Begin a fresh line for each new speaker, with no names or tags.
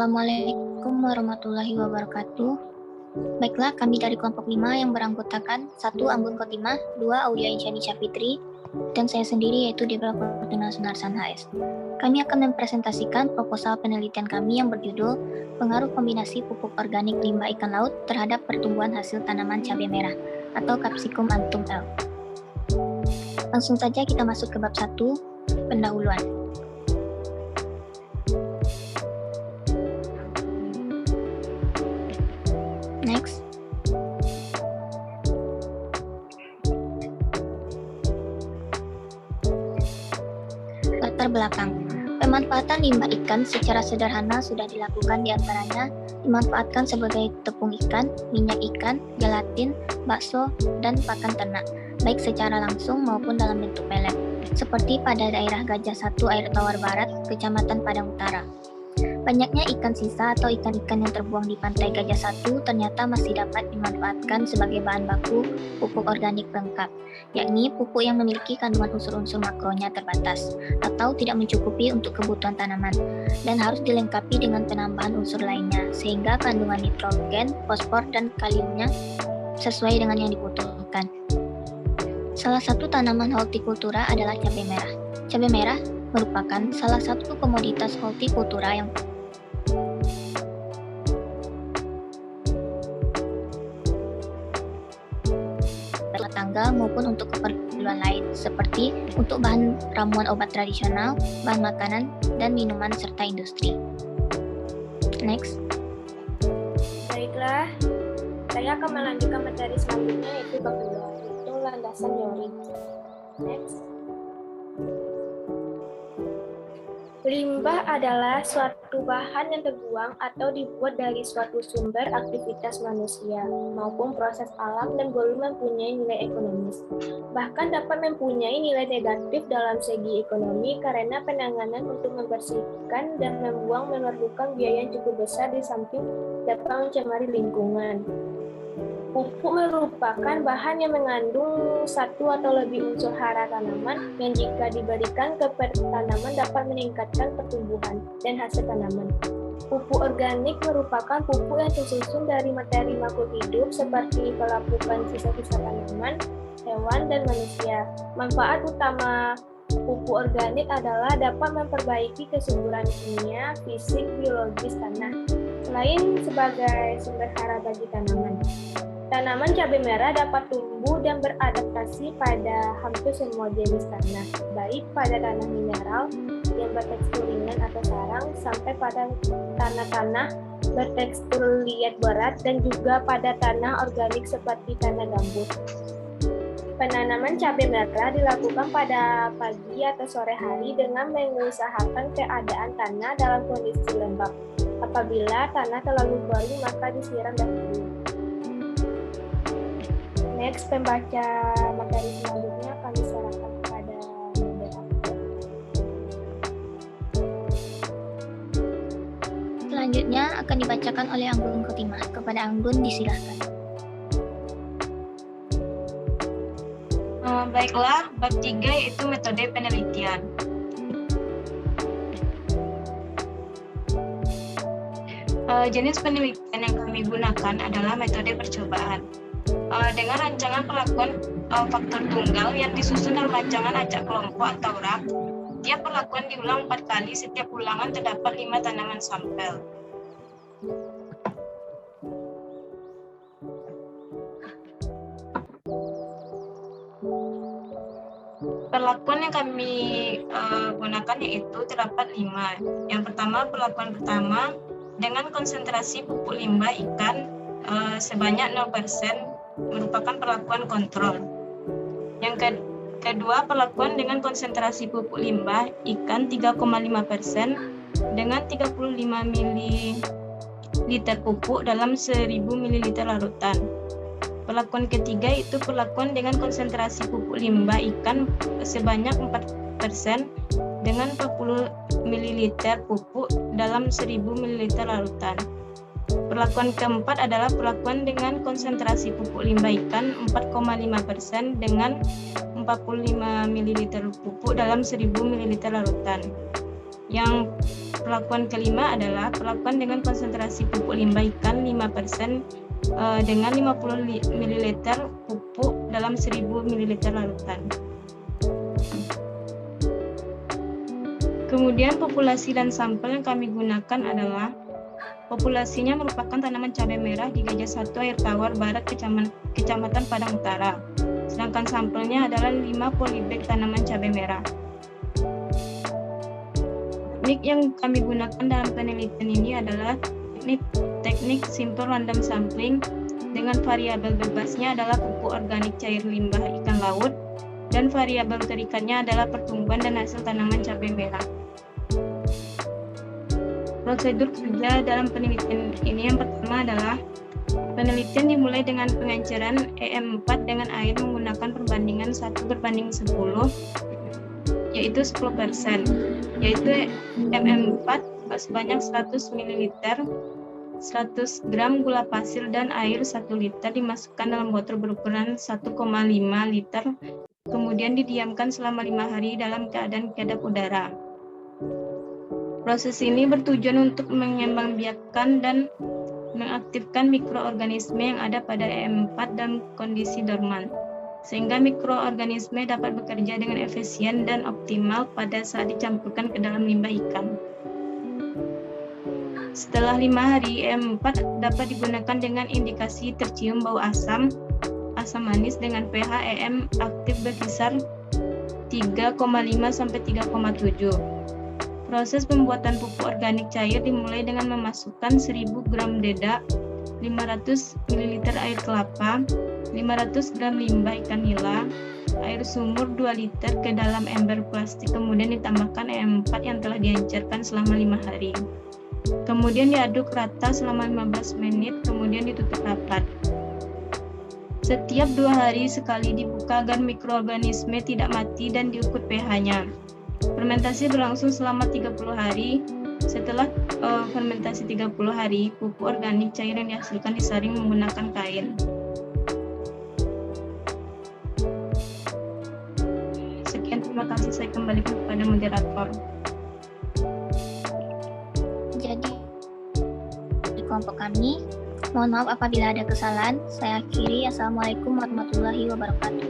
Assalamualaikum warahmatullahi wabarakatuh. Baiklah, kami dari kelompok 5 yang beranggotakan 1. Anggun Khotimah, 2. Aulia Insyani Syafitri, dan saya sendiri yaitu Debra Fortuna Sunarsan HS. Kami akan mempresentasikan proposal penelitian kami yang berjudul Pengaruh Kombinasi Pupuk Organik Limbah Ikan Laut terhadap Pertumbuhan Hasil Tanaman Cabai Merah atau Capsicum Anthum L. Langsung saja kita masuk ke bab 1, pendahuluan. Next. Latar belakang. Pemanfaatan limbah ikan secara sederhana sudah dilakukan, diantaranya dimanfaatkan sebagai tepung ikan, minyak ikan, gelatin, bakso, dan pakan ternak, baik secara langsung maupun dalam bentuk pelet, seperti pada daerah Gajah Satu Air Tawar Barat, Kecamatan Padang Utara. Banyaknya ikan sisa atau ikan-ikan yang terbuang di pantai Gajah Satu ternyata masih dapat dimanfaatkan sebagai bahan baku pupuk organik lengkap, yakni pupuk yang memiliki kandungan unsur-unsur makronya terbatas atau tidak mencukupi untuk kebutuhan tanaman dan harus dilengkapi dengan penambahan unsur lainnya sehingga kandungan nitrogen, fosfor, dan kaliumnya sesuai dengan yang dibutuhkan. Salah satu tanaman hortikultura adalah cabai merah. Cabai merah merupakan salah satu komoditas hortikultura yang tangga maupun untuk keperluan lain seperti untuk bahan ramuan obat tradisional, bahan makanan, dan minuman serta industri. Next.
Baiklah, saya akan melanjutkan materi selanjutnya yaitu bab 2, yaitu landasan teori. Next. Limbah adalah suatu bahan yang terbuang atau dibuat dari suatu sumber aktivitas manusia maupun proses alam dan boleh mempunyai nilai ekonomis. Bahkan dapat mempunyai nilai negatif dalam segi ekonomi karena penanganan untuk membersihkan dan membuang memerlukan biaya yang cukup besar di samping dapat mencemari lingkungan. Pupuk merupakan bahan yang mengandung satu atau lebih unsur hara tanaman yang jika diberikan ke tanaman dapat meningkatkan pertumbuhan dan hasil tanaman. Pupuk organik merupakan pupuk yang tersusun dari materi makhluk hidup seperti pelapukan sisa-sisa tanaman, hewan, dan manusia. Manfaat utama pupuk organik adalah dapat memperbaiki kesuburan kimia, fisik, biologis tanah, selain sebagai sumber hara bagi tanaman. Tanaman cabai merah dapat tumbuh dan beradaptasi pada hampir semua jenis tanah, baik pada tanah mineral yang bertekstur ringan atau sarang, sampai pada tanah-tanah bertekstur liat berat dan juga pada tanah organik seperti tanah gambut. Penanaman cabai merah dilakukan pada pagi atau sore hari dengan mengusahakan keadaan tanah dalam kondisi lembab. Apabila tanah terlalu kering maka disiram dahulu. Next, pembaca materi selanjutnya kami serahkan kepada moderator.
Selanjutnya akan dibacakan oleh Anggun Khotimah. Kepada Anggun disilahkan.
Baiklah, bab 3 yaitu metode penelitian. Jenis penelitian yang kami gunakan adalah metode percobaan. Dengan rancangan perlakuan faktor tunggal yang disusun dalam rancangan acak kelompok atau RAK, tiap perlakuan diulang 4 kali, setiap ulangan terdapat 5 tanaman sampel. Perlakuan yang kami gunakan yaitu terdapat 5. Yang pertama, perlakuan pertama dengan konsentrasi pupuk limbah ikan sebanyak 0% merupakan perlakuan kontrol. Yang kedua, perlakuan dengan konsentrasi pupuk limbah ikan 3,5% dengan 35 ml pupuk dalam 1000 ml larutan. Perlakuan ketiga itu perlakuan dengan konsentrasi pupuk limbah ikan sebanyak 4% dengan 40 ml pupuk dalam 1000 ml larutan. Perlakuan keempat adalah perlakuan dengan konsentrasi pupuk limbah ikan 4,5% dengan 45 ml pupuk dalam 1000 ml larutan. Yang perlakuan kelima adalah perlakuan dengan konsentrasi pupuk limbah ikan 5% dengan 50 ml pupuk dalam 1000 ml larutan. Kemudian populasi dan sampel yang kami gunakan adalah populasinya merupakan tanaman cabai merah di Gajah 1 Air Tawar Barat Kecamatan Padang Utara. Sedangkan sampelnya adalah 5 polybag tanaman cabai merah. Teknik yang kami gunakan dalam penelitian ini adalah teknik simple random sampling dengan variabel bebasnya adalah pupuk organik cair limbah ikan laut dan variabel terikannya adalah pertumbuhan dan hasil tanaman cabai merah. Prosedur kerja dalam penelitian ini yang pertama adalah penelitian dimulai dengan pengenceran EM4 dengan air menggunakan perbandingan 1:10 yaitu 10%, yaitu MM4 sebanyak 100 ml, 100 gram gula pasir dan air 1 liter dimasukkan dalam botol berukuran 1,5 liter, kemudian didiamkan selama 5 hari dalam keadaan kedap udara. Proses ini bertujuan untuk mengembangbiakkan dan mengaktifkan mikroorganisme yang ada pada EM4 dalam kondisi dorman, sehingga mikroorganisme dapat bekerja dengan efisien dan optimal pada saat dicampurkan ke dalam limbah ikan. Setelah 5 hari, EM4 dapat digunakan dengan indikasi tercium bau asam manis dengan pH EM aktif berkisar 3,5 sampai 3,7. Proses pembuatan pupuk organik cair dimulai dengan memasukkan 1000 gram dedak, 500 ml air kelapa, 500 gram limbah ikan nila, air sumur 2 liter ke dalam ember plastik, kemudian ditambahkan EM4 yang telah diencerkan selama 5 hari. Kemudian diaduk rata selama 15 menit, kemudian ditutup rapat. Setiap 2 hari sekali dibuka agar mikroorganisme tidak mati dan diukur pH-nya. Fermentasi berlangsung selama 30 hari. Setelah fermentasi 30 hari, pupuk organik cair yang dihasilkan disaring menggunakan kain. Sekian, terima kasih. Saya kembalikan kepada moderator.
Jadi, di kelompok kami, mohon maaf apabila ada kesalahan. Saya akhiri. Assalamualaikum warahmatullahi wabarakatuh.